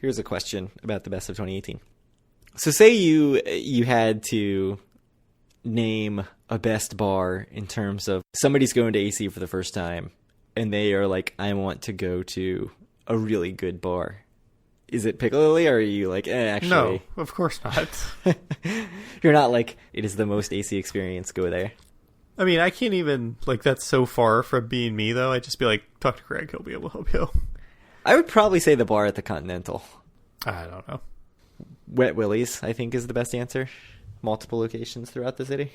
Here's a question about the best of 2018. So say you had to name a best bar in terms of somebody's going to AC for the first time and they are like, I want to go to a really good bar. Is it Piccadilly, or are you like, actually? No, of course not. You're not like, it is the most AC experience, go there. I mean, I can't even, like, that's so far from being me, though. I'd just be like, talk to Craig, he'll be able to help you. I would probably say the bar at the Continental. I don't know. Wet Willie's, I think, is the best answer. Multiple locations throughout the city.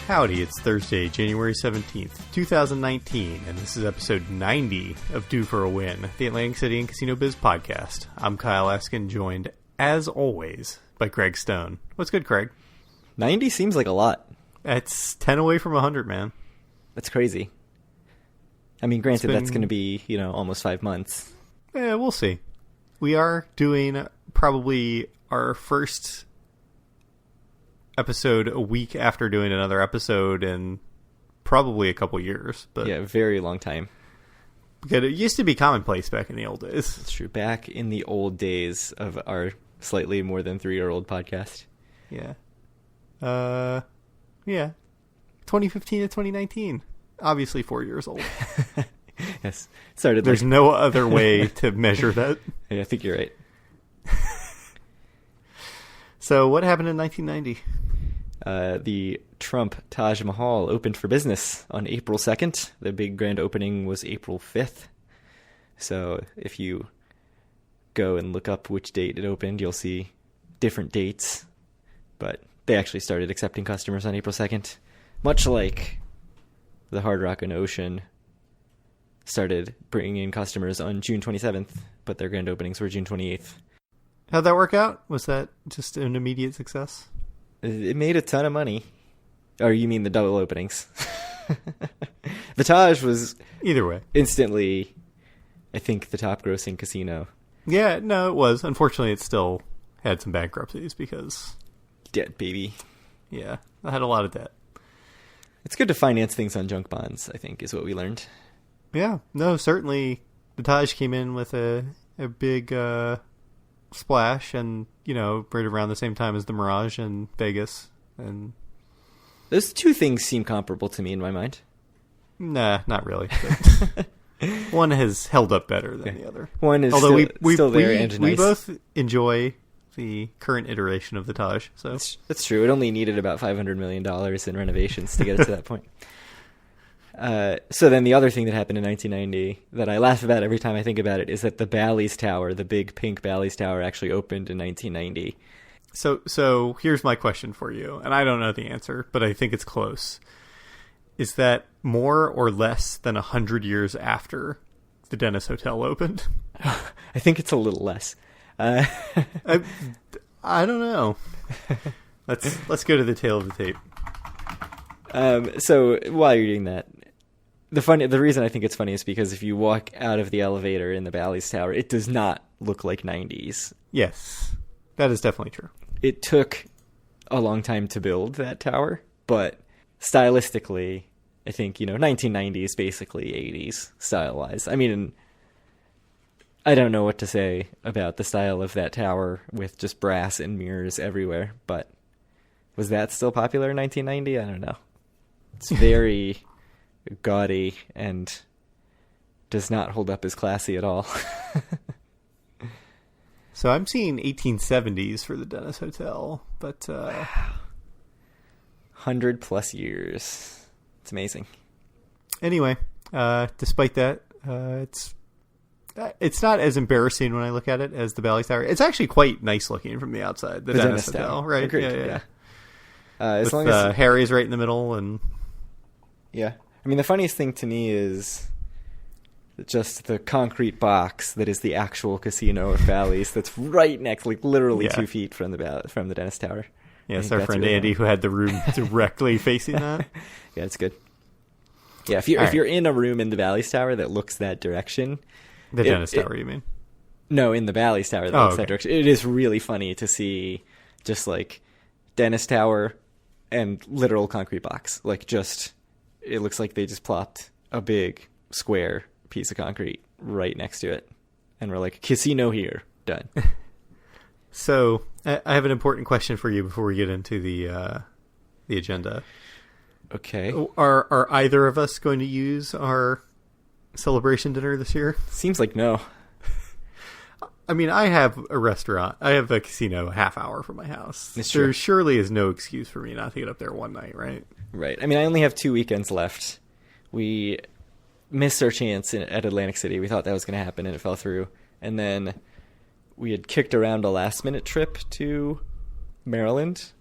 Howdy, it's Thursday, January 17th, 2019, and this is episode 90 of Due for a Win, the Atlantic City and Casino Biz podcast. I'm Kyle Eskin, joined, as always, by Craig Stone. What's good, Craig? 90 seems like a lot. That's 10 away from 100, man. That's crazy. I mean, granted, that's going to be, almost 5 months. Yeah, we'll see. We are doing probably our first episode a week after doing another episode in probably a couple years. But yeah, very long time. Because it used to be commonplace back in the old days. It's true. Back in the old days of our slightly more than 3-year-old podcast. Yeah. Yeah. 2015 to 2019. Obviously 4 years old. Yes. Started. There's no other way to measure that. Yeah, I think you're right. So what happened in 1990? The Trump Taj Mahal opened for business on April 2nd. The big grand opening was April 5th. So if you go and look up which date it opened, you'll see different dates. But they actually started accepting customers on April 2nd. Much like the Hard Rock and Ocean started bringing in customers on June 27th, but their grand openings were June 28th. How'd that work out? Was that just an immediate success? It made a ton of money. Or you mean the double openings? The Taj was either way instantly, I think, the top grossing casino. Yeah, no, it was. Unfortunately, it still had some bankruptcies because debt, baby. Yeah, I had a lot of debt. It's good to finance things on junk bonds, I think, is what we learned. Yeah, no, certainly the Taj came in with a big splash, and right around the same time as the Mirage in Vegas, and those two things seem comparable to me in my mind. Nah, not really. One has held up better than the other. One is although still there and nice. We both enjoy the current iteration of the Taj. So that's true. It only needed about $500 million in renovations to get it to that point. So then the other thing that happened in 1990 that I laugh about every time I think about it is that the Bally's Tower, the big pink Bally's Tower, actually opened in 1990. So here's my question for you, and I don't know the answer, but I think it's close. Is that more or less than 100 years after the Dennis Hotel opened? I think it's a little less. I don't know. Let's go to the tail of the tape. So while you're doing that, the reason I think it's funny is because if you walk out of the elevator in the Bally's Tower, it does not look like 90s. Yes, that is definitely true. It took a long time to build that tower, but stylistically, I think, 1990s, basically 80s style-wise. I mean, I don't know what to say about the style of that tower with just brass and mirrors everywhere, but was that still popular in 1990? I don't know. It's very gaudy and does not hold up as classy at all. So I'm seeing 1870s for the Dennis Hotel, but 100 plus years. It's amazing. Anyway, despite that, it's not as embarrassing when I look at it as the Bally's Tower. It's actually quite nice looking from the outside. The Dennis Hotel, right? Agreed. Yeah. As long as Harry's right in the middle, and yeah, I mean the funniest thing to me is just the concrete box that is the actual casino of Bally's that's right next, like literally 2 feet from the Dennis Tower. Yeah, it's our friend really Andy who had the room directly facing that. Yeah, it's good. Yeah, if you're in a room in the Bally's Tower that looks that direction, The Dennis Tower, you mean? No, in the Bally's Tower that looks that direction. It is really funny to see just like Dennis Tower and literal concrete box. Like it looks like they just plopped a big square piece of concrete right next to it, and we're like, casino here, done. So I have an important question for you before we get into the agenda. Okay. Are either of us going to use our celebration dinner this year? Seems like no. I mean, I have a restaurant. I have a casino a half hour from my house. There surely is no excuse for me not to get up there one night, right? Right. I mean, I only have 2 weekends left. We missed our chance at Atlantic City. We thought that was going to happen, and it fell through. And then we had kicked around a last-minute trip to Maryland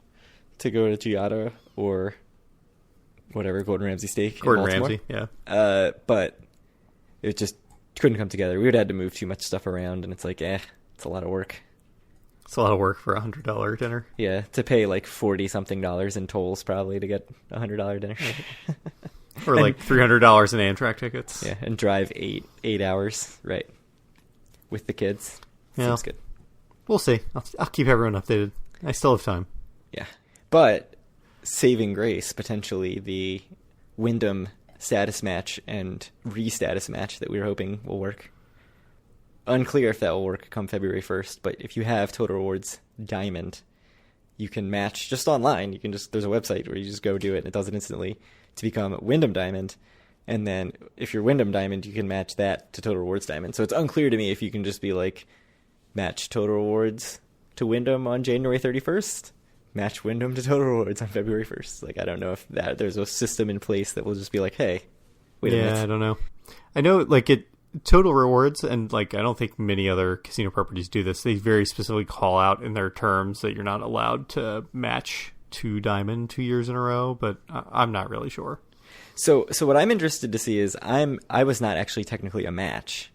to go to Giada or whatever, Gordon Ramsay steak. Gordon Ramsay, yeah. But it just couldn't come together. We would have had to move too much stuff around, and it's like, it's a lot of work. It's a lot of work for $100 dinner. Yeah, to pay like $40-something in tolls probably to get a $100 dinner. Or like $300 in Amtrak tickets. Yeah, and drive eight hours, right, with the kids. Yeah. Seems good. We'll see. I'll keep everyone updated. I still have time. Yeah. But saving grace, potentially the Wyndham status match and re-status match that we were hoping will work. Unclear if that will work come February 1st, but if you have Total Rewards Diamond, you can match just online. There's a website where you just go do it and it does it instantly to become Wyndham Diamond. And then if you're Wyndham Diamond, you can match that to Total Rewards Diamond. So it's unclear to me if you can just be like, match Total Rewards to Wyndham on January 31st, match Wyndham to Total Rewards on February 1st. Like, I don't know if there's a system in place that will just be like, hey, wait a minute. Yeah, I don't know. I know, like, Total Rewards, and, like, I don't think many other casino properties do this. They very specifically call out in their terms that you're not allowed to match 2 Diamond 2 years in a row, but I'm not really sure. So what I'm interested to see is I was not actually technically a match.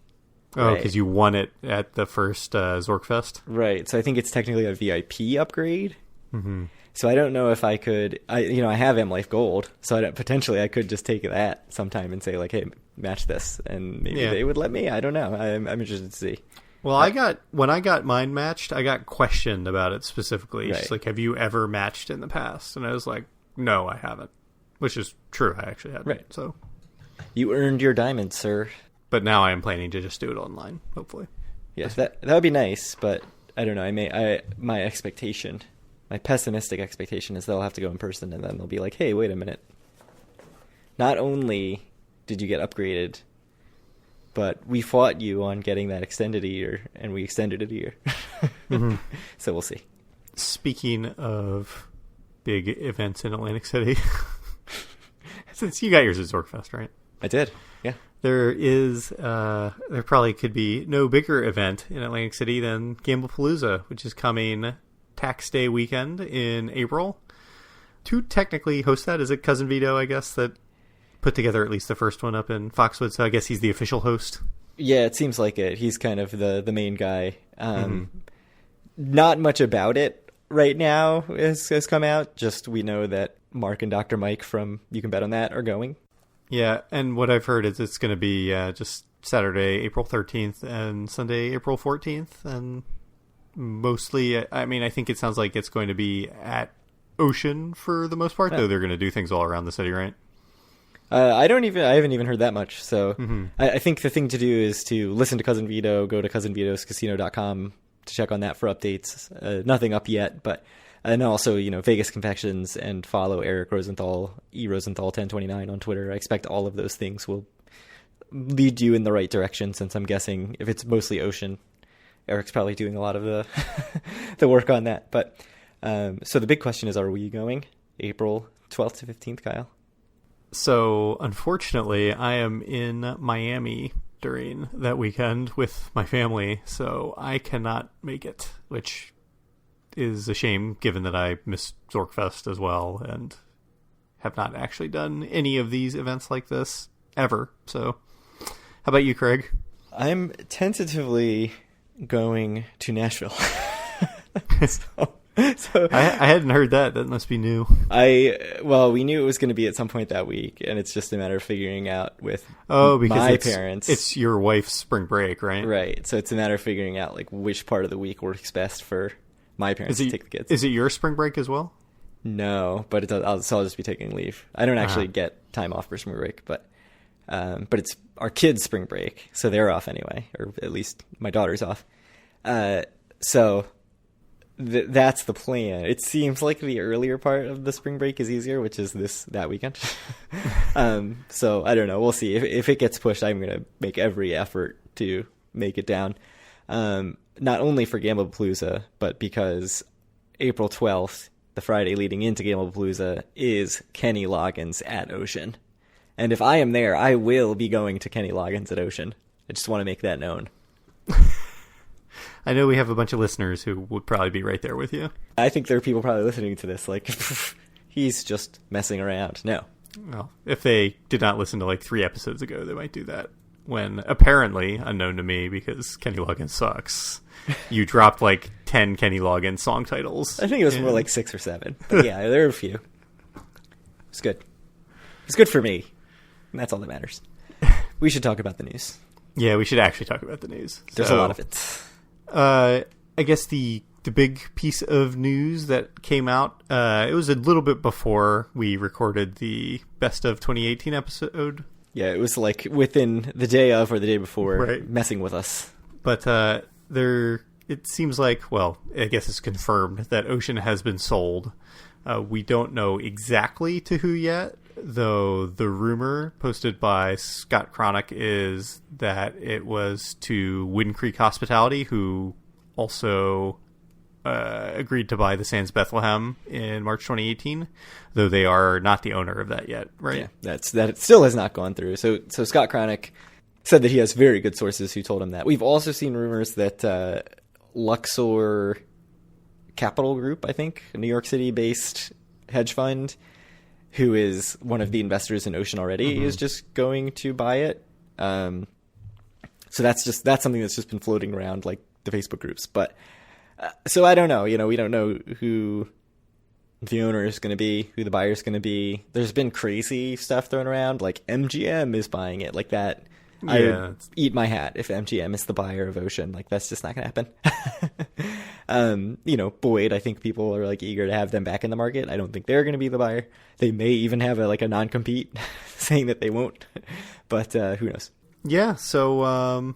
Oh, because you won it at the first Zorkfest? Right. So I think it's technically a VIP upgrade. Mm-hmm. So I don't know if I could. I have M Life Gold, so potentially I could just take that sometime and say like, hey, match this, and maybe they would let me. I don't know. I'm interested to see. Well, when I got mine matched, I got questioned about it specifically. Right. She's like, have you ever matched in the past? And I was like, no, I haven't. Which is true. I actually hadn't. Right. So you earned your diamond, sir. But now I am planning to just do it online, hopefully. Yes, that would be nice, but I don't know. My expectation, my pessimistic expectation is they'll have to go in person, and then they'll be like, hey, wait a minute. Not only did you get upgraded, but we fought you on getting that extended a year, and we extended it a year. Mm-hmm. So we'll see. Speaking of big events in Atlantic City, since you got yours at Zorkfest, right? I did, yeah. There probably could be no bigger event in Atlantic City than Gamblepalooza, which is coming tax day weekend in April. To technically host that, is it Cousin Vito, I guess, that put together at least the first one up in Foxwood, so I guess he's the official host? Yeah, it seems like it. He's kind of the main guy. Not much about it right now has come out. Just we know that Mark and Dr. Mike from You Can Bet on That are going. Yeah, and what I've heard is it's going to be just Saturday, April 13th, and Sunday, April 14th, and mostly, I mean, I think it sounds like it's going to be at Ocean for the most part, though they're going to do things all around the city, right? I haven't even heard that much, so I think the thing to do is to listen to Cousin Vito, go to cousinvitoscasino.com to check on that for updates. Nothing up yet, but... And also, Vegas Confections, and follow Eric Rosenthal, eRosenthal1029 on Twitter. I expect all of those things will lead you in the right direction, since I'm guessing if it's mostly Ocean, Eric's probably doing a lot of the the work on that. But so the big question is, are we going April 12th to 15th, Kyle? So, unfortunately, I am in Miami during that weekend with my family, so I cannot make it, which... is a shame, given that I missed Zorkfest as well and have not actually done any of these events like this ever. So, how about you, Craig? I'm tentatively going to Nashville. So I hadn't heard that. That must be new. Well, we knew it was going to be at some point that week, and it's just a matter of figuring out with because my parents. It's your wife's spring break, right? Right. So it's a matter of figuring out like which part of the week works best for my parents to take the kids. Is it your spring break as well? No, but I'll just be taking leave. I don't actually get time off for spring break, but it's our kids' spring break, so they're off anyway, or at least my daughter's off. So that's the plan. It seems like the earlier part of the spring break is easier, which is that weekend. So I don't know. We'll see. If it gets pushed, I'm going to make every effort to make it down. Not only for Gamblepalooza, but because April 12th, the Friday leading into Gamblepalooza, is Kenny Loggins at Ocean. And if I am there, I will be going to Kenny Loggins at Ocean. I just want to make that known. I know we have a bunch of listeners who would probably be right there with you. I think there are people probably listening to this like, he's just messing around. No. Well, if they did not listen to like 3 episodes ago, they might do that. When apparently, unknown to me because Kenny Loggins sucks, you dropped like 10 Kenny Loggins song titles. I think it was more like 6 or 7. But yeah, there are a few. It's good. It's good for me. And that's all that matters. We should talk about the news. Yeah, we should actually talk about the news. There's a lot of it. I guess the big piece of news that came out, it was a little bit before we recorded the Best of 2018 episode. Yeah, it was like within the day of or the day before, right, messing with us. But it seems like, well, I guess it's confirmed that Ocean has been sold. We don't know exactly to who yet, though the rumor posted by Scott Cronick is that it was to Wind Creek Hospitality, who also agreed to buy the Sands Bethlehem in March 2018, though they are not the owner of that yet, right? Yeah, that still has not gone through. So Scott Cronick said that he has very good sources who told him that. We've also seen rumors that Luxor Capital Group, I think, a New York City-based hedge fund, who is one of the investors in Ocean already, is just going to buy it. So that's something that's just been floating around like the Facebook groups. But so I don't know. We don't know who the owner is going to be, who the buyer is going to be. There's been crazy stuff thrown around, like MGM is buying it, like that. Yeah. I would eat my hat if MGM is the buyer of Ocean. Like, that's just not going to happen. Boyd, I think people are like eager to have them back in the market. I don't think they're going to be the buyer. They may even have a non-compete saying that they won't, but who knows? Yeah. So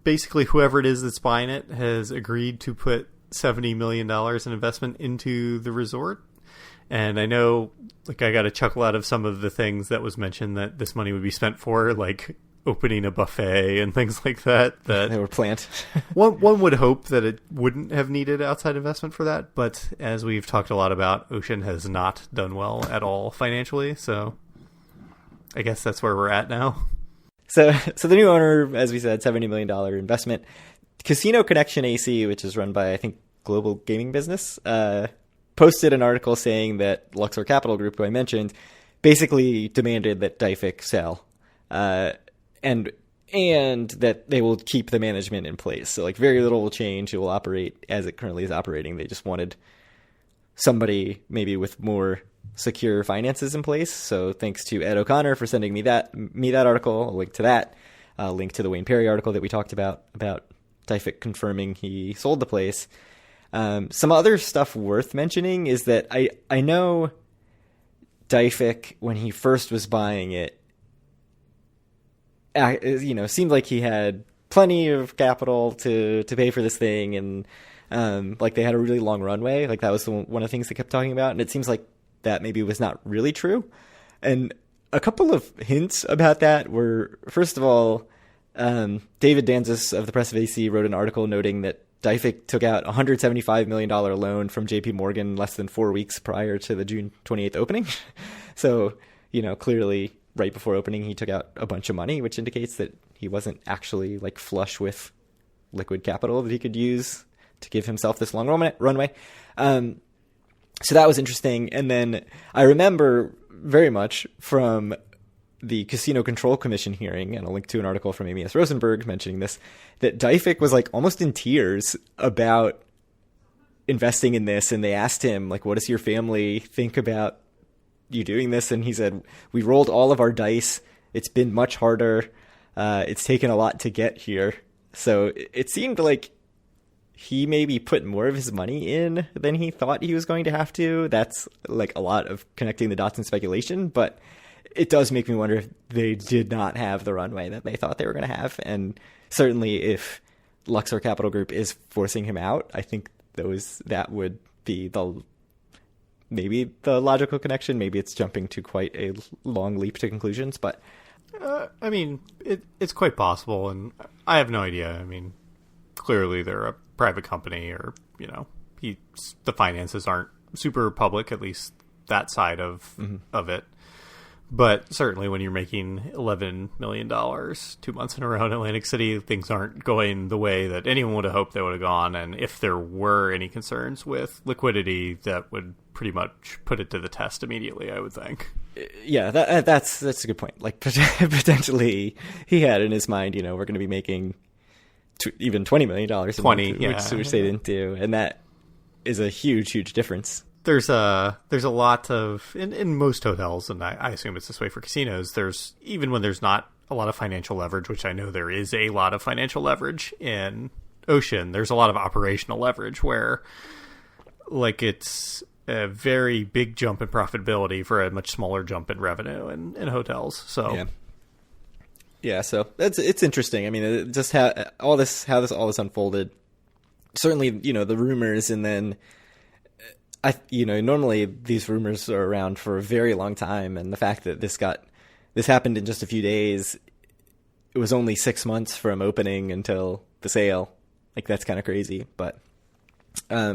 basically, whoever it is that's buying it has agreed to put $70 million in investment into the resort. And I know, I got a chuckle out of some of the things that was mentioned that this money would be spent for, like opening a buffet and things like that. That they were planned. one would hope that it wouldn't have needed outside investment for that. But as we've talked a lot about, Ocean has not done well at all financially. So I guess that's where we're at now. So the new owner, as we said, $70 million investment. Casino Connection AC, which is run by, I think, Global Gaming Business, posted an article saying that Luxor Capital Group, who I mentioned, basically demanded that DFAW sell, and that they will keep the management in place. So very little will change. It will operate as it currently is operating. They just wanted somebody maybe with more secure finances in place. So thanks to Ed O'Connor for sending me that article. I'll link to that. I'll link to the Wayne Perry article that we talked about DFAW confirming he sold the place. Some other stuff worth mentioning is that I know DFAW, when he first was buying it, seemed like he had plenty of capital to pay for this thing, and they had a really long runway. That was one of the things they kept talking about, and it seems like that maybe was not really true. And a couple of hints about that were, first of all, David Danzis of the Press of AC wrote an article noting that DFAW took out a $175 million loan from JP Morgan less than 4 weeks prior to the June 28th opening. So, clearly right before opening, he took out a bunch of money, which indicates that he wasn't actually flush with liquid capital that he could use to give himself this long runway. So that was interesting. And then I remember very much from the Casino Control Commission hearing, and I'll link to an article from Amy S. Rosenberg mentioning this, that DFAW was almost in tears about investing in this, and they asked him, like, what does your family think about you doing this? And he said, we rolled all of our dice. It's been much harder. It's taken a lot to get here. So it seemed like he maybe put more of his money in than he thought he was going to have to. That's like a lot of connecting the dots and speculation, but it does make me wonder if they did not have the runway that they thought they were going to have. And certainly if Luxor Capital Group is forcing him out, I think that would be maybe the logical connection. Maybe it's jumping to quite a long leap to conclusions, but I mean, it's quite possible, and I have no idea. I mean, clearly they're a private company, or, you know, the finances aren't super public, at least that side of it. But certainly when you're making $11 million 2 months in a row in Atlantic City, things aren't going the way that anyone would have hoped they would have gone. And if there were any concerns with liquidity, that would pretty much put it to the test immediately, I would think. Yeah, that's a good point. Like, potentially he had in his mind, you know, we're going to be making even $20 million a month, which they didn't do. And that is a huge, huge difference. There's a lot of, in most hotels, and I assume it's this way for casinos, there's, even when there's not a lot of financial leverage, which I know there is a lot of financial leverage in Ocean, there's a lot of operational leverage where, like, it's a very big jump in profitability for a much smaller jump in revenue in hotels. So yeah, so it's interesting. I mean, just how this unfolded. Certainly, you know, the rumors, and then normally these rumors are around for a very long time, and the fact that this happened in just a few days, it was only 6 months from opening until the sale. Like, that's kind of crazy. But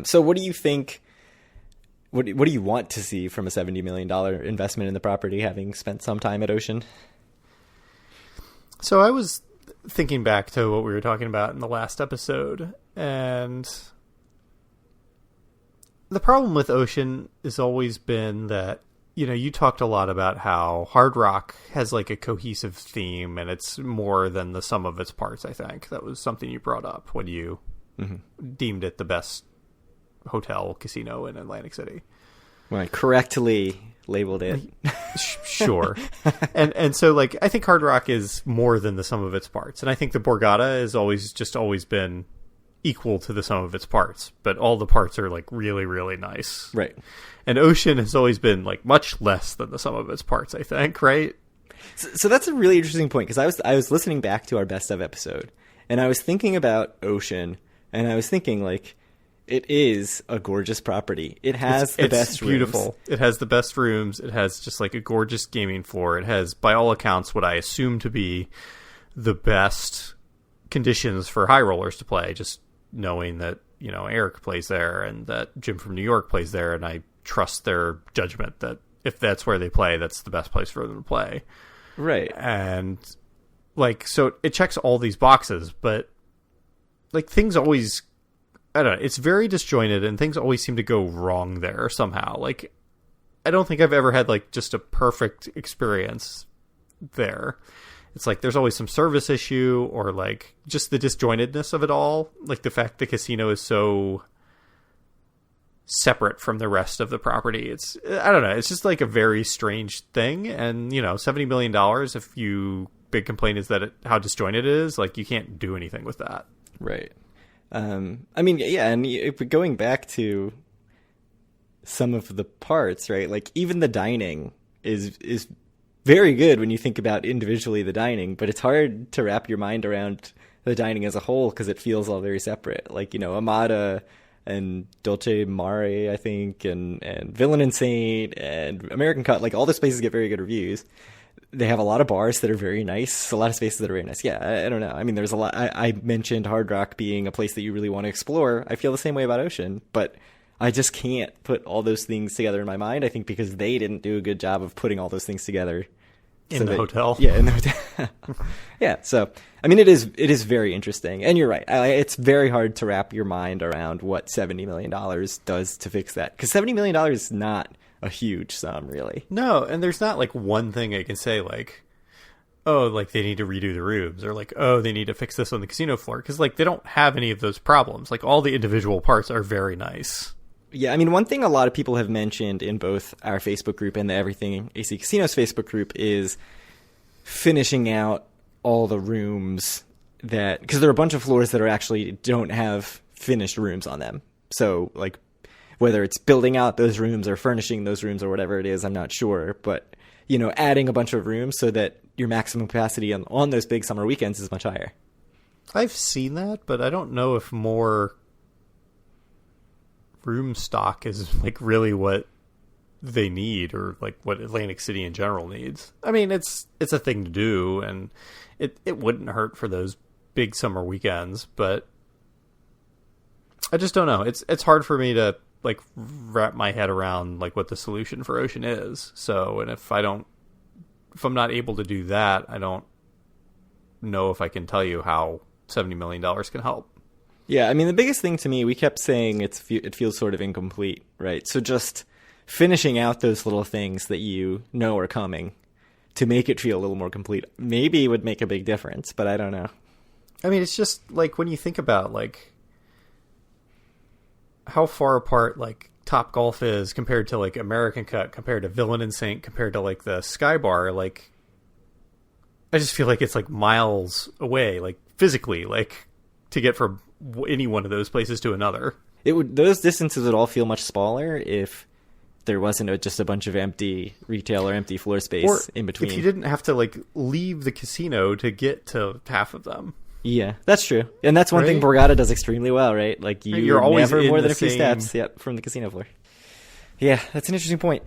so what do you think? What do you want to see from a $70 million investment in the property, having spent some time at Ocean? So I was thinking back to what we were talking about in the last episode, and the problem with Ocean has always been that, you know, you talked a lot about how Hard Rock has like a cohesive theme, and it's more than the sum of its parts. I think that was something you brought up when you deemed it the best hotel casino in Atlantic City. When I correctly labeled it. Sure. And so, like, I think Hard Rock is more than the sum of its parts. And I think the Borgata has always been equal to the sum of its parts, but all the parts are, like, really, really nice. Right. And Ocean has always been, like, much less than the sum of its parts, I think, right? So that's a really interesting point, because I was listening back to our best of episode, and I was thinking about Ocean, and I was thinking, like, it is a gorgeous property. It has the best rooms. It's beautiful. It has the best rooms. It has just like a gorgeous gaming floor. It has, by all accounts, what I assume to be the best conditions for high rollers to play. Just knowing that, you know, Eric plays there and that Jim from New York plays there, and I trust their judgment that if that's where they play, that's the best place for them to play. Right. And like, so it checks all these boxes, but like things always, I don't know, it's very disjointed, and things always seem to go wrong there somehow. Like, I don't think I've ever had like just a perfect experience there. It's like there's always some service issue, or like just the disjointedness of it all. Like the fact the casino is so separate from the rest of the property. It's, I don't know, it's just like a very strange thing. And, you know, $70 million, if you big complaint is that how disjointed it is, like you can't do anything with that. Right. I mean, yeah, and if going back to some of the parts, right? Like even the dining is very good when you think about individually the dining, but it's hard to wrap your mind around the dining as a whole because it feels all very separate. Like, you know, Amada and Dolce Mare, I think, and Villain and Saint and American Cut, like all the spaces get very good reviews. They have a lot of bars that are very nice, a lot of spaces that are very nice. Yeah, I don't know. I mean, there's a lot. I mentioned Hard Rock being a place that you really want to explore. I feel the same way about Ocean, but I just can't put all those things together in my mind, I think, because they didn't do a good job of putting all those things together. In the hotel. Yeah, in the hotel. Yeah, so, I mean, it is very interesting. And you're right. It's very hard to wrap your mind around what $70 million does to fix that. Because $70 million is not a huge sum, really. No, and there's not like one thing I can say like, oh, like they need to redo the rooms, or like, oh, they need to fix this on the casino floor, because like they don't have any of those problems. Like all the individual parts are very nice. Yeah, I mean, one thing a lot of people have mentioned in both our Facebook group and the Everything AC Casinos Facebook group is finishing out all the rooms that, because there are a bunch of floors that are actually don't have finished rooms on them. So like whether it's building out those rooms or furnishing those rooms or whatever it is, I'm not sure. But, you know, adding a bunch of rooms so that your maximum capacity on those big summer weekends is much higher. I've seen that, but I don't know if more room stock is like really what they need, or like what Atlantic City in general needs. I mean, it's a thing to do, and it wouldn't hurt for those big summer weekends, but I just don't know. It's hard for me to like wrap my head around like what the solution for Ocean is. So, and if I'm not able to do that, I don't know if I can tell you how $70 million can help. Yeah, I mean, the biggest thing to me, we kept saying it feels sort of incomplete, right? So just finishing out those little things that you know are coming to make it feel a little more complete maybe would make a big difference, but I don't know. I mean, it's just like when you think about like how far apart like Top Golf is compared to like American Cut, compared to Villain and Saint, compared to like the Sky Bar, like I just feel like it's like miles away, like physically, like to get from any one of those places to another. Those distances would all feel much smaller if there wasn't just a bunch of empty retail or empty floor space or in between. If you didn't have to like leave the casino to get to half of them. Yeah, that's true. And that's one thing Borgata does extremely well, right? Like you're always never more than a few steps from the casino floor. Yeah, that's an interesting point.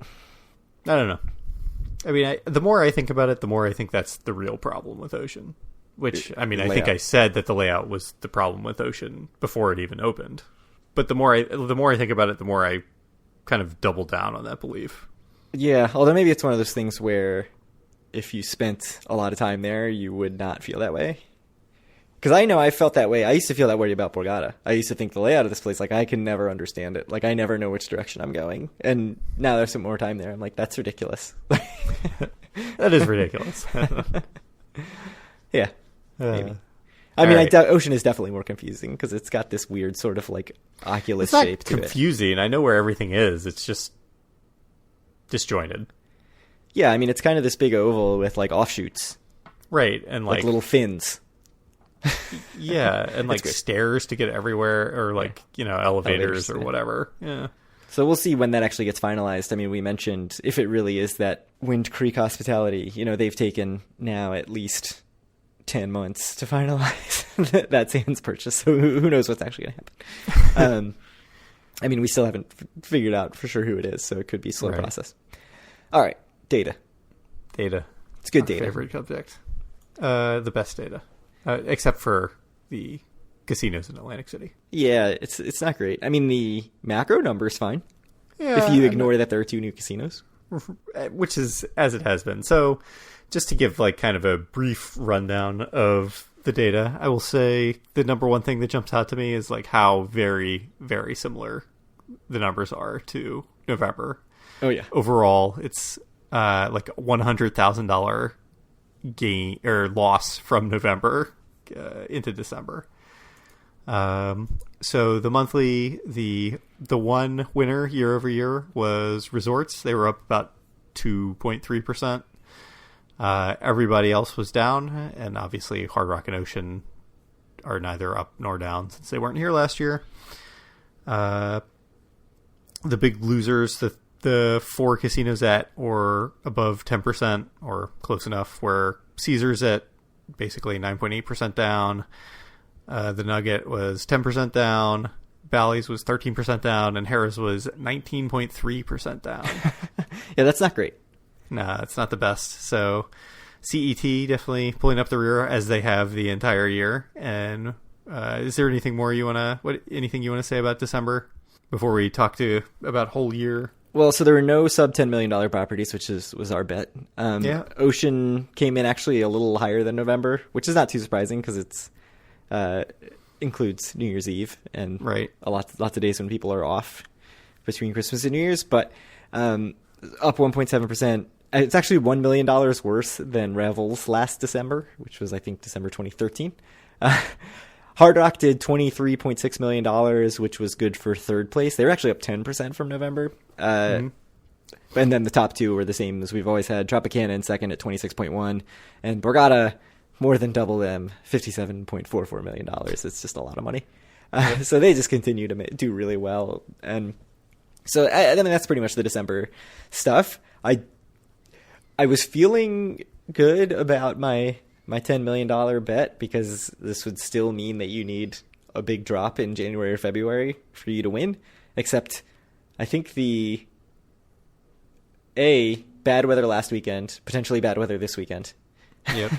I don't know. I mean, the more I think about it, the more I think that's the real problem with Ocean. Which, I mean, I think I said that the layout was the problem with Ocean before it even opened. But the more I think about it, the more I kind of double down on that belief. Yeah, although maybe it's one of those things where if you spent a lot of time there, you would not feel that way. Because I know I felt that way. I used to feel that way about Borgata. I used to think the layout of this place, like, I can never understand it. Like, I never know which direction I'm going. And now there's some more time there. I'm like, that's ridiculous. That is ridiculous. Yeah, maybe. I mean, right. Ocean is definitely more confusing because it's got this weird sort of, like, Oculus shape to it. It's confusing. I know where everything is. It's just disjointed. Yeah, I mean, it's kind of this big oval with, like, offshoots. Right, and, like little fins. Yeah, and like stairs to get everywhere, or like, you know, elevators or whatever. Yeah. So we'll see when that actually gets finalized. I mean, we mentioned if it really is that Wind Creek Hospitality, you know, they've taken now at least 10 months to finalize that Sands purchase. So who knows what's actually going to happen. I mean, we still haven't figured out for sure who it is, so it could be a slow process. All right, data. It's good data. Favorite subject. The best data. Except for the casinos in Atlantic City. Yeah, it's not great. I mean, the macro number is fine. Yeah, if you ignore that there are 2 new casinos. Which is as it has been. So just to give like kind of a brief rundown of the data, I will say the number one thing that jumps out to me is like how very, very similar the numbers are to November. Oh, yeah. Overall, it's like $100,000 gain or loss from November into December. So the monthly, the one winner year over year was resorts. They were up about 2.3%. Everybody else was down, and obviously Hard Rock and Ocean are neither up nor down since they weren't here last year. The big losers, the 4 casinos at or above 10% or close enough were Caesars at basically 9.8% down. The Nugget was 10% down. Bally's was 13% down, and Harrah's was 19.3% down. Yeah, that's not great. Nah, it's not the best. So CET definitely pulling up the rear as they have the entire year. And is there anything more anything you want to say about December before we talk about whole year? Well, so there were no sub $10 million properties, which was our bet. Yeah. Ocean came in actually a little higher than November, which is not too surprising because it's includes New Year's Eve and lots of days when people are off between Christmas and New Year's. But up 1.7%. It's actually $1 million worse than Revel's last December, which was, I think, December 2013. Hard Rock did $23.6 million, which was good for third place. They were actually up 10% from November. And then the top two were the same as we've always had. Tropicana in second at 26.1, and Borgata more than double them, $57.44 million. It's just a lot of money. So they just continue to do really well. And so, I mean, that's pretty much the December stuff. I was feeling good about my $10 million bet, because this would still mean that you need a big drop in January or February for you to win. Except I think bad weather last weekend, potentially bad weather this weekend. Yep.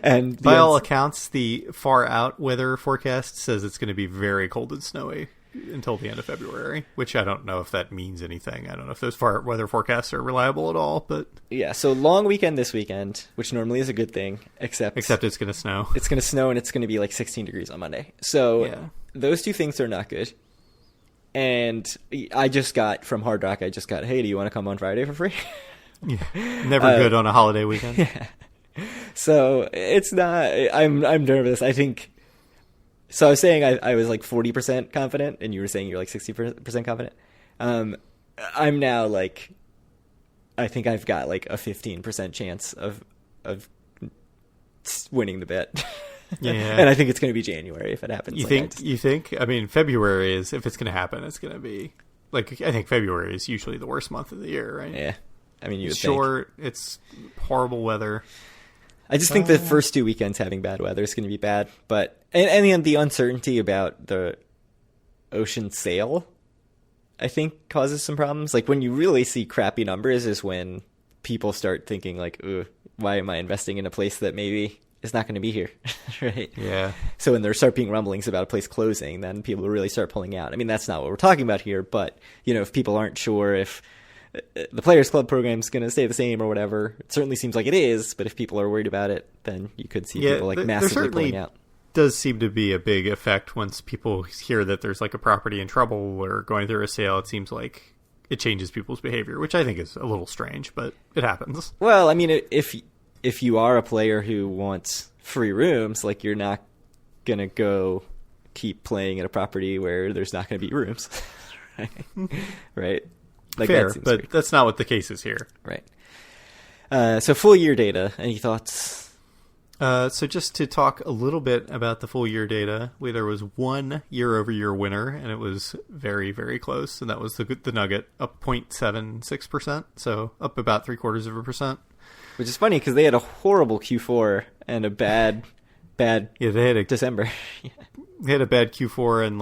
And by all accounts, the far out weather forecast says it's going to be very cold and snowy until the end of February, which I don't know if that means anything. I don't know if those far weather forecasts are reliable at all, but yeah. So long weekend this weekend, which normally is a good thing, except it's going to snow. It's going to snow, and it's going to be like 16 degrees on Monday. So yeah. Those two things are not good. And I just got from Hard Rock. Hey, do you want to come on Friday for free? Yeah, never good on a holiday weekend. Yeah. So it's not. I'm nervous. I think. So I was saying I was like 40% confident, and you were saying you're like 60% confident. I'm now like, I think I've got like a 15% chance of winning the bet. Yeah, and I think it's going to be January if it happens. You think? I mean, February is, if it's going to happen, it's going to be like, I think February is usually the worst month of the year, right? Yeah, I mean, it's short. It's horrible weather. I just think the first 2 weekends having bad weather is going to be bad, but and the uncertainty about the ocean sail, I think, causes some problems. Like when you really see crappy numbers is when people start thinking like, "Ooh, why am I investing in a place that maybe is not going to be here?" Right? Yeah. So when there start being rumblings about a place closing, then people really start pulling out. I mean, that's not what we're talking about here, but if people aren't sure if the Players Club program is going to stay the same or whatever, it certainly seems like it is, but if people are worried about it, then you could see people like massively pulling out. Does seem to be a big effect once people hear that there's like a property in trouble or going through a sale. It seems like it changes people's behavior, which I think is a little strange, but it happens. Well, I mean, if you are a player who wants free rooms, like you're not going to go keep playing at a property where there's not going to be rooms. Right? Like fair, but weird. That's not what the case is here. Right. So full year data, any thoughts? So just to talk a little bit about the full year data, there was one year-over-year winner, and it was very, very close, and that was the Nugget, up 0.76%, so up about 0.75%. Which is funny, because they had a horrible Q4 and a bad they had a December. They had a bad Q4, and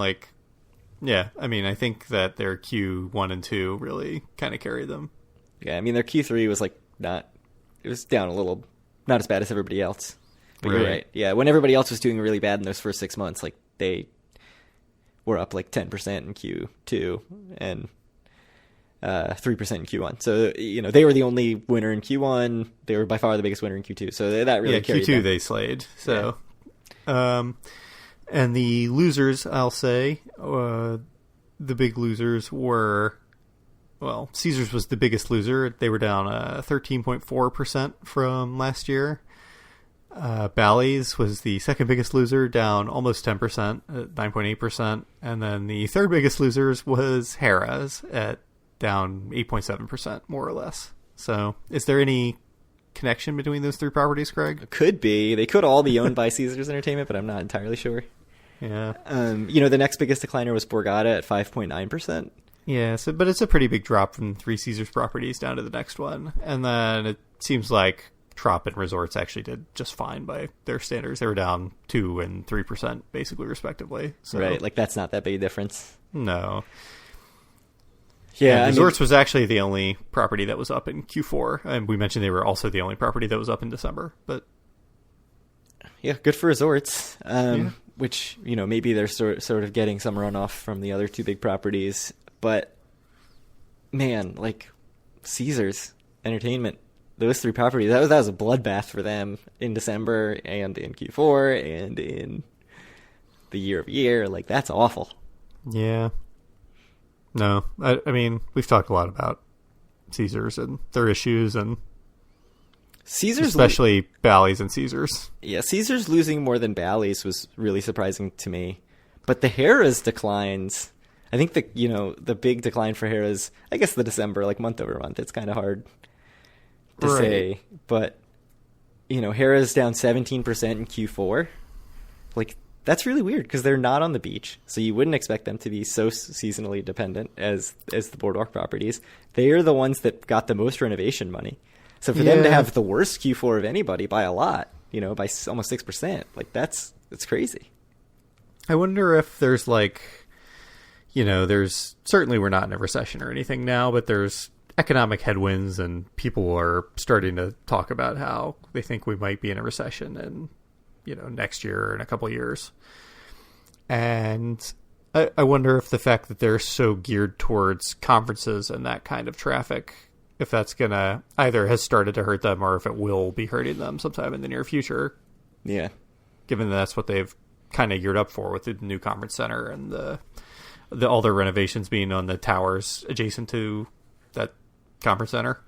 I mean, I think that their Q1 and 2 really kind of carried them. Yeah, I mean, their Q3 was it was down a little, not as bad as everybody else. But right. You're right. Yeah, when everybody else was doing really bad in those first 6 months, like they were up like 10% in Q2 and 3% in Q1. So, they were the only winner in Q1. They were by far the biggest winner in Q2. So that really carried Q2 them. They slayed. So, yeah. And the losers, I'll say, the big losers were, well, Caesars was the biggest loser. They were down 13.4% from last year. Bally's was the second biggest loser, down almost 10%, at 9.8%. And then the third biggest losers was Harrah's at down 8.7%, more or less. So is there any connection between those three properties, Craig? Could be. They could all be owned by Caesars Entertainment, but I'm not entirely sure. Yeah. The next biggest decliner was Borgata at 5.9%. Yeah, but it's a pretty big drop from 3 Caesars properties down to the next one. And then it seems like Trop and Resorts actually did just fine by their standards. They were down 2 and 3% basically, respectively. So, right, like that's not that big a difference. No. Yeah, Resorts was actually the only property that was up in Q4, and we mentioned they were also the only property that was up in December. But yeah, good for Resorts. Which maybe they're sort of getting some runoff from the other 2 big properties. But man, like Caesars Entertainment, those 3 properties, that was a bloodbath for them in December and in Q4 and in the year-over-year. Like that's awful. Yeah. No, I mean, we've talked a lot about Caesars and their issues, and Caesars, especially Bally's and Caesars. Yeah, Caesars losing more than Bally's was really surprising to me. But the Harrah's declines, I think the big decline for Harrah's, I guess the December, like month over month, it's kind of hard to say. But, Harrah's down 17% in Q4. Like, that's really weird because they're not on the beach. So you wouldn't expect them to be so seasonally dependent as the Boardwalk properties. They are the ones that got the most renovation money. So for them to have the worst Q4 of anybody by a lot, by almost 6%, like that's crazy. I wonder if there's there's certainly we're not in a recession or anything now, but there's economic headwinds and people are starting to talk about how they think we might be in a recession and, next year or in a couple of years. And I wonder if the fact that they're so geared towards conferences and that kind of traffic, if that's going to either has started to hurt them or if it will be hurting them sometime in the near future. Yeah. Given that that's what they've kind of geared up for with the new conference center and the all their renovations being on the towers adjacent to that conference center.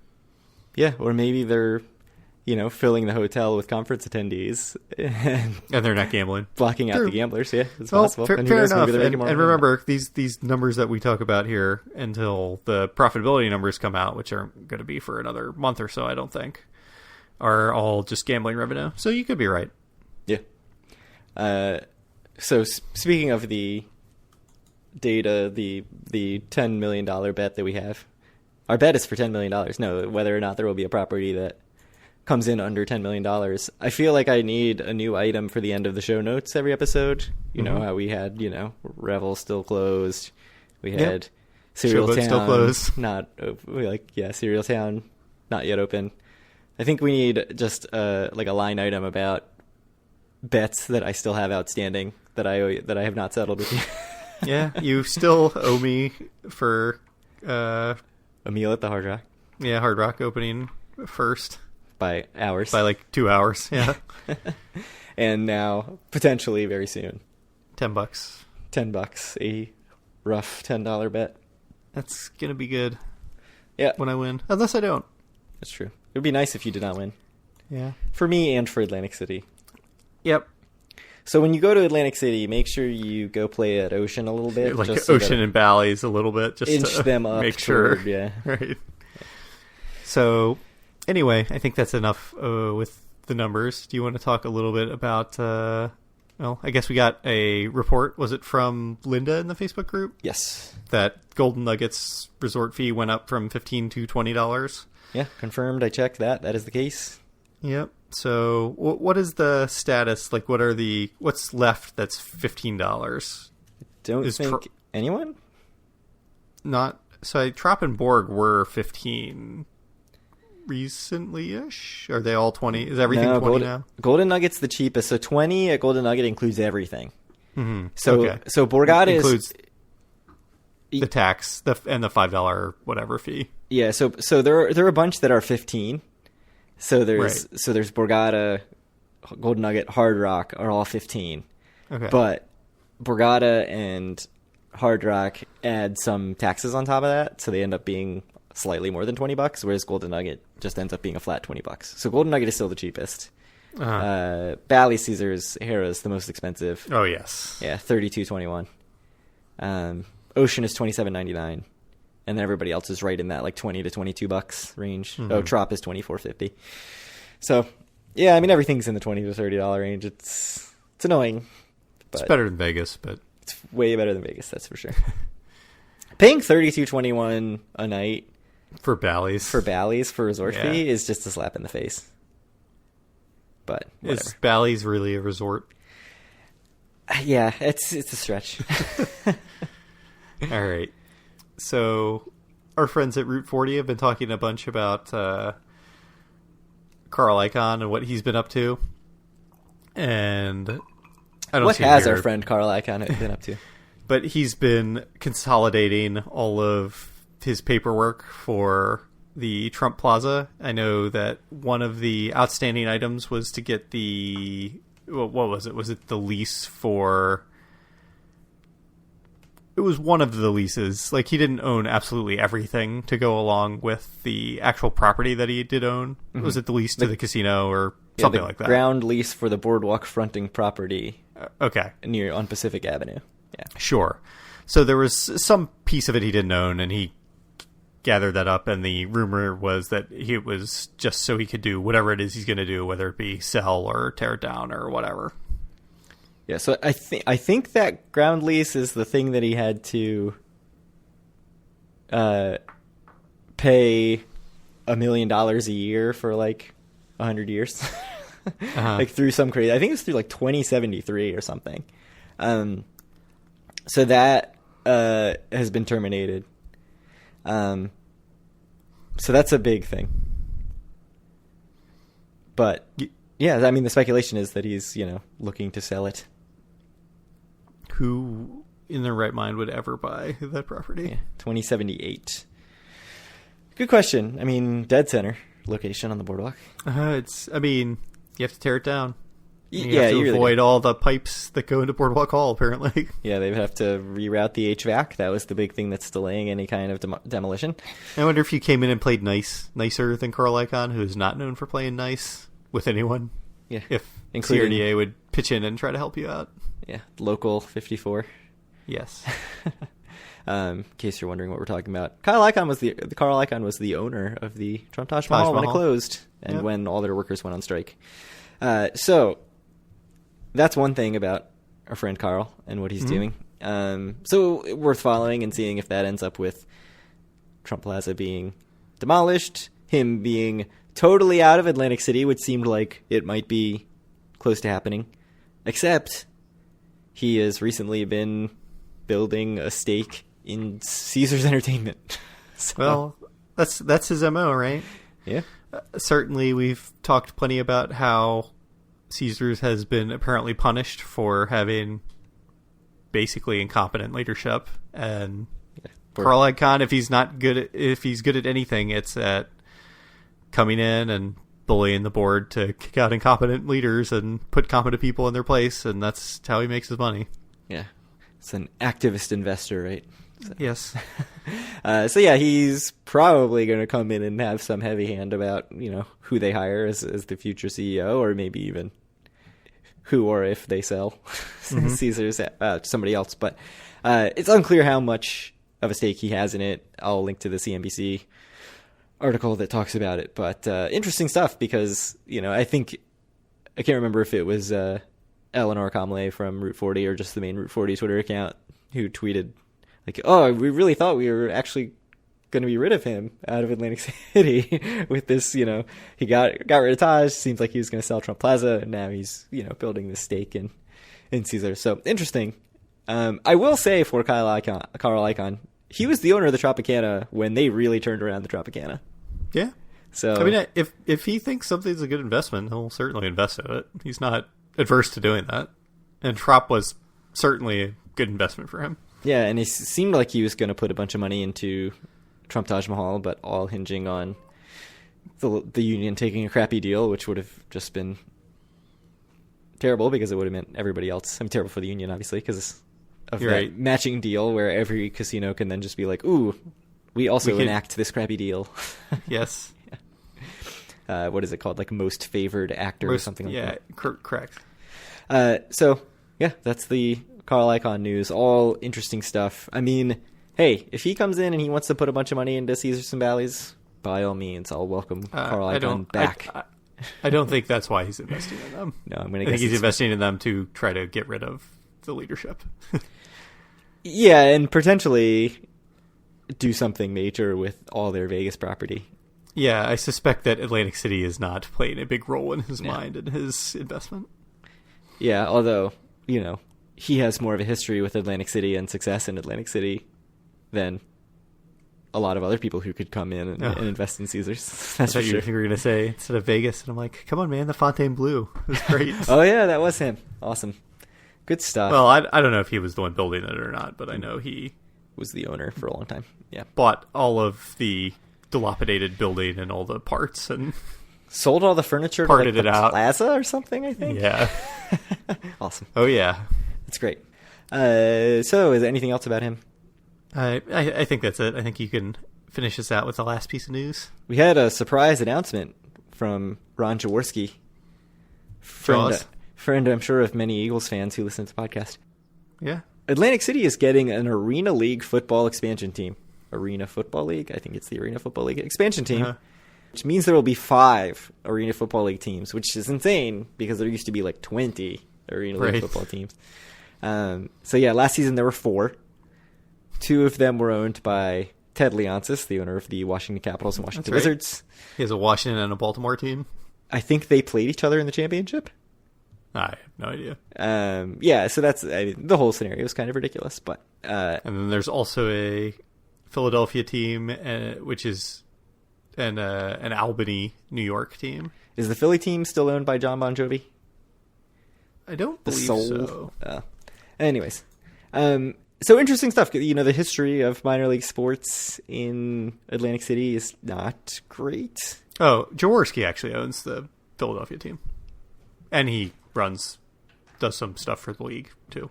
Yeah, or maybe they're, filling the hotel with conference attendees and they're not gambling, blocking out the gamblers. Yeah, it's well, possible. Fair enough. And remember, these numbers that we talk about here until the profitability numbers come out, which aren't going to be for another month or so, I don't think, are all just gambling revenue. So you could be right. Yeah. So speaking of the data, the $10 million bet that we have, our bet is for $10 million. No, whether or not there will be a property that comes in under $10 million. I feel like I need a new item for the end of the show notes every episode. You know how we had, Revel still closed. We had Serial Town still closed. Serial Town not yet open. I think we need just a line item about bets that I still have outstanding that I have not settled with you. Yeah, you still owe me for a meal at the Hard Rock. Yeah, Hard Rock opening first. By hours. By 2 hours, yeah. And now, potentially very soon. $10. $10. A rough $10 bet. That's going to be good. Yeah. When I win. Unless I don't. That's true. It would be nice if you did not win. Yeah. For me and for Atlantic City. Yep. So when you go to Atlantic City, make sure you go play at Ocean a little bit. Ocean and Bally's a little bit. Just inch to them up. Make sure. Yeah. Right. So, anyway, I think that's enough with the numbers. Do you want to talk a little bit about, I guess we got a report. Was it from Linda in the Facebook group? Yes. That Golden Nuggets resort fee went up from $15 to $20. Yeah, confirmed. I checked that. That is the case. Yep. So what is the status? What's left that's $15? Don't think anyone? Not. So Trop and Borg were 15 recently-ish? Are they all 20? Is everything 20 now? Golden Nugget's the cheapest. So 20 at Golden Nugget includes everything. Mm-hmm. So Borgata includes the tax and the $5 whatever fee. Yeah, so there are a bunch that are 15. So there's Borgata, Golden Nugget, Hard Rock are all 15. Okay. But Borgata and Hard Rock add some taxes on top of that, so they end up being slightly more than $20, whereas Golden Nugget just ends up being a flat $20. So Golden Nugget is still the cheapest. Bally, Caesars, Harrah's the most expensive. Oh yes. Yeah, $32.21. Ocean is $27.99. And then everybody else is right in that $20 to $22 range. Mm-hmm. Trop is $24.50. So, yeah, I mean everything's in the $20 to $30 range. It's annoying. But it's better than Vegas, but it's way better than Vegas, that's for sure. Paying $32.21 a night for Bally's for resort fee is just a slap in the face. But whatever. Is Bally's really a resort? Yeah, it's a stretch. All right. So, our friends at Route 40 have been talking a bunch about Carl Icahn and what he's been up to. And I don't what has our friend Carl Icahn been up to? But he's been consolidating all of his paperwork for the Trump Plaza. I know that one of the outstanding items was to get what was it? Was it the lease for it was one of the leases. Like, he didn't own absolutely everything to go along with the actual property that he did own. Mm-hmm. Was it the lease to the casino or something like that? Ground lease for the boardwalk fronting property. Okay. Near on Pacific Avenue. Yeah. Sure. So there was some piece of it he didn't own, and he gathered that up, and the rumor was that it was just so he could do whatever it is he's going to do, whether it be sell or tear it down or whatever. Yeah, so I think that ground lease is the thing that he had to pay $1 million a year for like 100 years, like through some crazy. I think it was through like 2073 or something. So that has been terminated. So that's a big thing. But yeah, I mean, the speculation is that he's looking to sell it. Who in their right mind would ever buy that property? Yeah, 2078. Good question. I mean, dead center location on the boardwalk. You have to tear it down. You have to you avoid all the pipes that go into Boardwalk Hall, apparently. Yeah, they would have to reroute the HVAC. That was the big thing that's delaying any kind of demolition. I wonder if you came in and played nicer than Carl Icahn, who's not known for playing nice with anyone. Yeah, if CRDA would pitch in and try to help you out. Yeah, local 54. Yes. In case you're wondering what we're talking about, Carl Icahn was the owner of the Trump Taj Mahal when it closed and when all their workers went on strike. So that's one thing about our friend Carl and what he's doing. So worth following and seeing if that ends up with Trump Plaza being demolished, him being totally out of Atlantic City, which seemed like it might be close to happening, except he has recently been building a stake in Caesars Entertainment. So, well, that's his MO, right? Yeah. Certainly, we've talked plenty about how Caesars has been apparently punished for having basically incompetent leadership, and Carl Icahn, if he's good at anything, it's at coming in and bullying the board to kick out incompetent leaders and put competent people in their place, and that's how he makes his money. Yeah. It's an activist investor, right? So. Yes. So yeah, he's probably going to come in and have some heavy hand about, who they hire as the future CEO, or maybe even who or if they sell Caesars to somebody else. But it's unclear how much of a stake he has in it. I'll link to the CNBC article that talks about it. But interesting stuff because, I can't remember if it was Eleanor Comley from Route 40 or just the main Route 40 Twitter account who tweeted, like, oh, we really thought we were actually going to be rid of him out of Atlantic City with this, he got rid of Taj. Seems like he was going to sell Trump Plaza, and now he's, building this stake in Caesar. So interesting. I will say for Carl Icahn, he was the owner of the Tropicana when they really turned around the Tropicana. Yeah. So I mean, if he thinks something's a good investment, he'll certainly invest in it. He's not adverse to doing that. And Trop was certainly a good investment for him. Yeah, and it seemed like he was going to put a bunch of money into Trump Taj Mahal, but all hinging on the union taking a crappy deal, which would have just been terrible because it would have meant everybody else. I mean, terrible for the union, obviously, because of that matching deal where every casino can then just be like, ooh, we also enact this crappy deal. Yes. Yeah. What is it called? Like most favored actor or something like that. Yeah, correct. So, yeah, that's the Carl Icahn news. All interesting stuff. I mean, hey, if he comes in and he wants to put a bunch of money into Caesars and Bally's, by all means, I'll welcome Carl Icahn back. I don't think that's why he's investing in them. No, I think he's investing in them to try to get rid of the leadership. Yeah, and potentially do something major with all their Vegas property. Yeah, I suspect that Atlantic City is not playing a big role in his mind and his investment. Yeah, although, he has more of a history with Atlantic City and success in Atlantic City than a lot of other people who could come in and invest in Caesars. That's for sure. You were going to say instead of Vegas, and I'm like, come on, man, the Fontainebleau was great. Oh, yeah, that was him. Awesome. Good stuff. Well, I don't know if he was the one building it or not, but I know he was the owner for a long time. Yeah. Bought all of the dilapidated building and all the parts and sold all the furniture to like the plaza or something, I think. Yeah. Awesome. Oh, yeah. That's great. So is there anything else about him? I think that's it. I think you can finish us out with the last piece of news. We had a surprise announcement from Ron Jaworski, friend, I'm sure, of many Eagles fans who listen to the podcast. Yeah. Atlantic City is getting an Arena League football expansion team. Arena Football League? I think it's the Arena Football League expansion team, which means there will be 5 Arena Football League teams, which is insane because there used to be like 20 Arena League football teams. So yeah, last season there were 4. 2 of them were owned by Ted Leonsis, the owner of the Washington Capitals and Washington Wizards. He has a Washington and a Baltimore team. I think they played each other in the championship. I have no idea. Yeah, so that's the whole scenario is kind of ridiculous. But and then there's also a Philadelphia team, which is an Albany, New York team. Is the Philly team still owned by John Bon Jovi? I don't believe so. Anyways, so interesting stuff. You know, the history of minor league sports in Atlantic City is not great. Oh, Jaworski actually owns the Philadelphia team, and he does some stuff for the league too.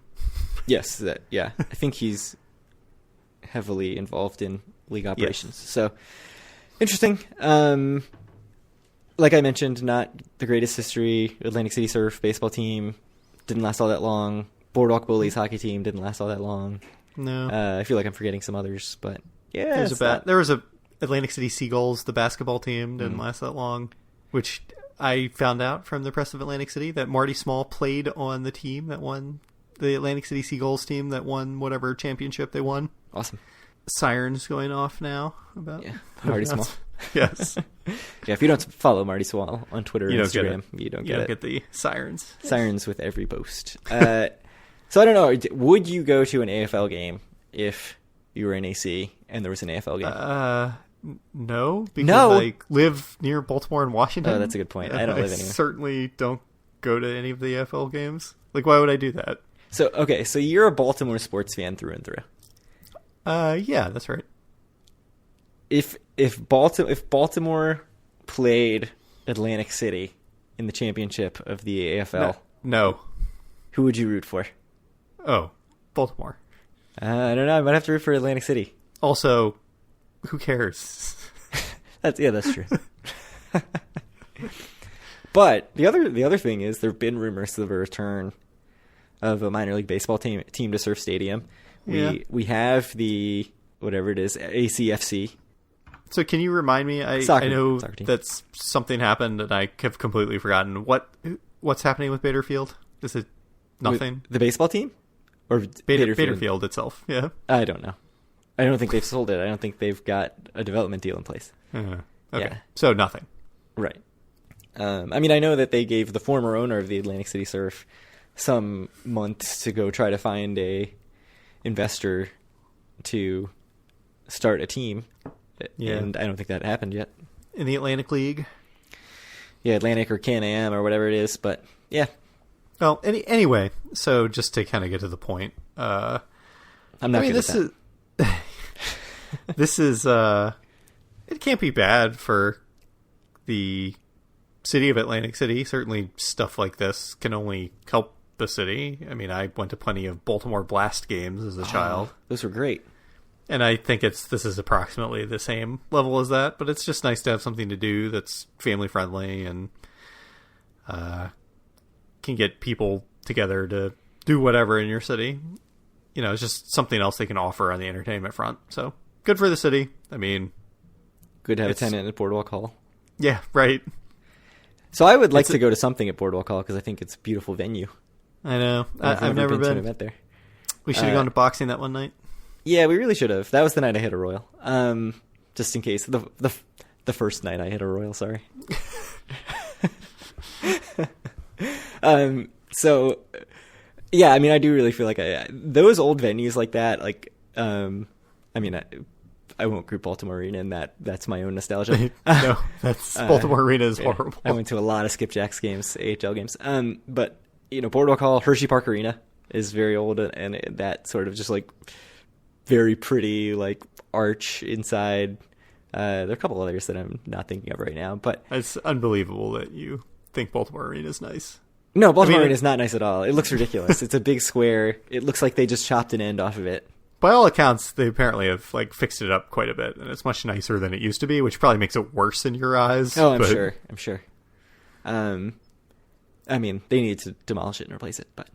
Yes, I think he's heavily involved in league operations. Yes. So interesting. Like I mentioned, not the greatest history. Atlantic City Surf baseball team didn't last all that long. Boardwalk Bullies hockey team didn't last all that long. No, I feel like I'm forgetting some others, but yeah, there was a Atlantic City Seagulls, the basketball team, didn't last that long, which I found out from the press of Atlantic City that Marty Small played on the team that won, the Atlantic City Seagulls team that won whatever championship they won. Awesome. Sirens going off now about Marty Small. Yes. Yeah, if you don't follow Marty Small on Twitter or Instagram, you don't get the sirens. Sirens with every post. So I don't know, would you go to an AFL game if you were in AC and there was an AFL game? No, because I live near Baltimore and Washington. Oh, that's a good point. I don't live anywhere. Certainly don't go to any of the AFL games. Like, why would I do that? So you're a Baltimore sports fan through and through. Yeah, that's right. If Baltimore played Atlantic City in the championship of the AFL, no. Who would you root for? Oh, Baltimore. I don't know. I might have to root for Atlantic City. Also, who cares? That's true. But the other thing is there have been rumors of a return of a minor league baseball team to Surf Stadium. We have the whatever it is, ACFC. So can you remind me? I know that something happened and I have completely forgotten. What's happening with Bader Field? Is it nothing? With the baseball team? Or Bader Field itself, yeah. I don't know. I don't think they've sold it. I don't think they've got a development deal in place. Okay. Yeah. So nothing. Right. I mean, I know that they gave the former owner of the Atlantic City Surf some months to go try to find a investor to start a team. Yeah. And I don't think that happened yet. In the Atlantic League? Yeah, Atlantic or Can-Am or whatever it is, but yeah. Well, anyway, so just to kind of get to the point, I'm not good at that. This is it can't be bad for the city of Atlantic City. Certainly stuff like this can only help the city. I mean, I went to plenty of Baltimore Blast games as a child. Those were great. And I think this is approximately the same level as that, but it's just nice to have something to do that's family friendly and can get people together to do whatever in your city. You know, it's just something else they can offer on the entertainment front. So good for the city. I mean, good to have a tenant at Boardwalk Hall. Yeah, right. So I would like to go to something at Boardwalk Hall because I think it's a beautiful venue. I know. I've never been. To an event there. We should have gone to boxing that one night. Yeah, we really should have. That was the night I hit a royal. Just in case. The first night I hit a royal, sorry. So, yeah, I mean, I do really feel like those old venues like that, like, I mean, I won't group Baltimore Arena in that's my own nostalgia. No, Baltimore Arena is horrible. I went to a lot of Skipjacks games, AHL games. But, you know, Boardwalk Hall, Hershey Park Arena is very old, and that sort of just, like, very pretty, like, arch inside. There are a couple others that I'm not thinking of right now, but it's unbelievable that you think Baltimore Arena is nice. No, Baltimore Arena is not nice at all. It looks ridiculous. It's a big square. It looks like they just chopped an end off of it. By all accounts, they apparently have fixed it up quite a bit, and it's much nicer than it used to be, which probably makes it worse in your eyes. Oh, I'm sure. I mean, they need to demolish it and replace it, but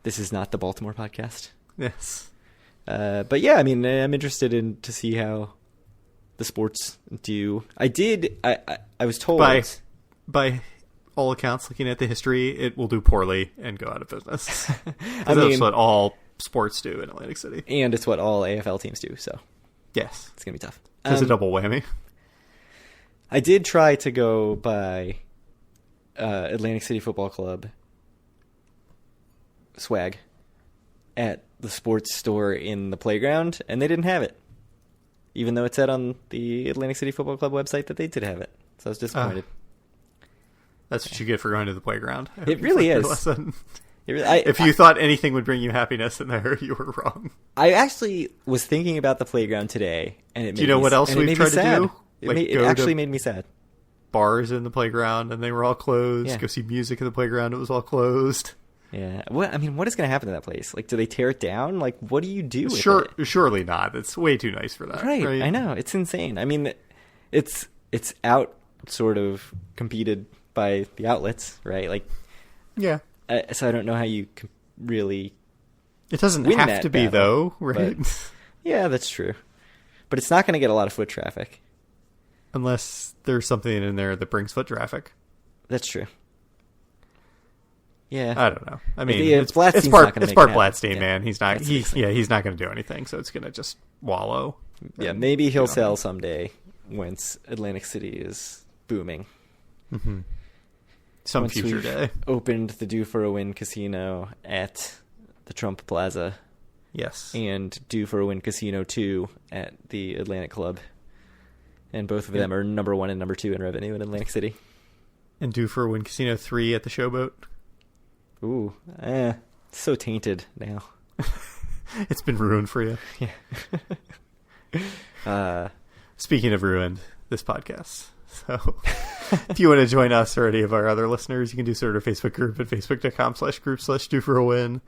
this is not the Baltimore podcast. Yes. But yeah, I mean, I'm interested to see how the sports do. I was told by all accounts, looking at the history, it will do poorly and go out of business. That's what all sports do in Atlantic City. And it's what all AFL teams do, so yes. It's going to be tough. It's a double whammy. I did try to go by Atlantic City Football Club swag at the sports store in the playground, and they didn't have it. Even though it said on the Atlantic City Football Club website that they did have it. So I was disappointed. That's what you get for going to the playground. It really is. If you thought anything would bring you happiness in there, you were wrong. I actually was thinking about the playground today, and it made do you know what else we've tried to do? It actually made me sad. Bars in the playground, and they were all closed. Yeah. Go see music in the playground, it was all closed. Yeah. What is going to happen to that place? Do they tear it down? What do you do with it? Surely not. It's way too nice for that. Right. I know. It's insane. I mean, it's out sort of competed by the outlets, right? Yeah. So I don't know how you can really. It doesn't have to be though, right? Yeah, that's true. But it's not going to get a lot of foot traffic. Unless there's something in there that brings foot traffic. That's true. Yeah, I don't know. I mean, it's Bart Blatstein, man. He's not. He's not going to do anything. So it's going to just wallow. Yeah, maybe he'll sell someday once Atlantic City is booming. Mm-hmm. Some once future day. Opened the Due for a Win Casino at the Trump Plaza. Yes, and Due for a Win Casino 2 at the Atlantic Club, and both of them are number 1 and number 2 in revenue in Atlantic City. And Due for a Win Casino 3 at the Showboat. Ooh, so tainted now. It's been ruined for you. Yeah. Speaking of ruined, this podcast. So if you want to join us or any of our other listeners, you can do so at our Facebook group at facebook.com/group/DoForAWin.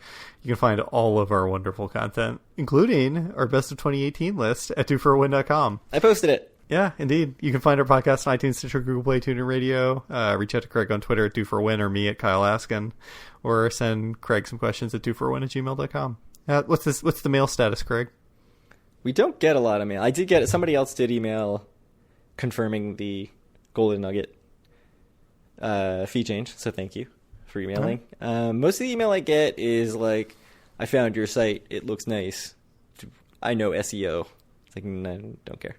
You can find all of our wonderful content, including our best of 2018 list at DoForAWin.com. I posted it. Yeah, indeed. You can find our podcast on iTunes, Stitcher, Google Play, TuneIn Radio. Reach out to Craig on Twitter at DoForAWin or me at Kyle Askin, or send Craig some questions at DoForAWin@gmail.com. What's the mail status, Craig? We don't get a lot of mail. I did get it. Somebody else did email confirming the Golden Nugget fee change, so thank you for emailing. Most of the email I get is I found your site. It looks nice. I know SEO. It's no, don't care.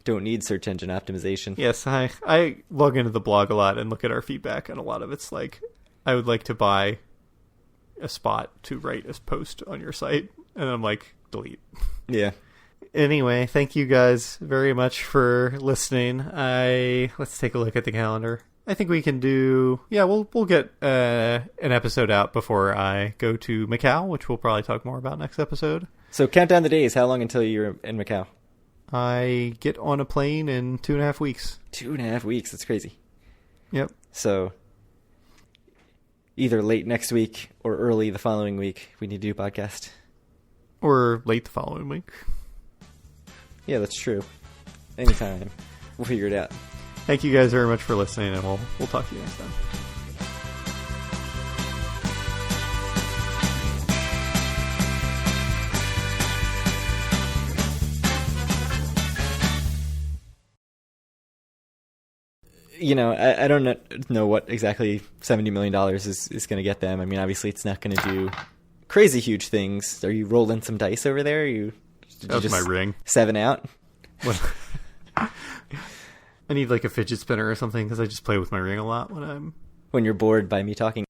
Don't need search engine optimization. Yes, I log into the blog a lot and look at our feedback, and a lot of it's I would like to buy a spot to write a post on your site, and I'm delete. Yeah. Anyway, thank you guys very much for listening. Let's take a look at the calendar. I think we can do. Yeah, we'll get an episode out before I go to Macau, which we'll probably talk more about next episode. So count down the days. How long until you're in Macau? I get on a plane in 2.5 weeks. 2.5 weeks. That's crazy. Yep. So either late next week or early the following week, we need to do a podcast. Or late the following week. Yeah, that's true. Anytime. We'll figure it out. Thank you guys very much for listening, and we'll talk to you next time. I don't know what exactly $70 million is going to get them. I mean, obviously it's not going to do crazy huge things. Are you rolling some dice over there? That's my ring. 7 out? I need a fidget spinner or something, because I just play with my ring a lot when you're bored by me talking.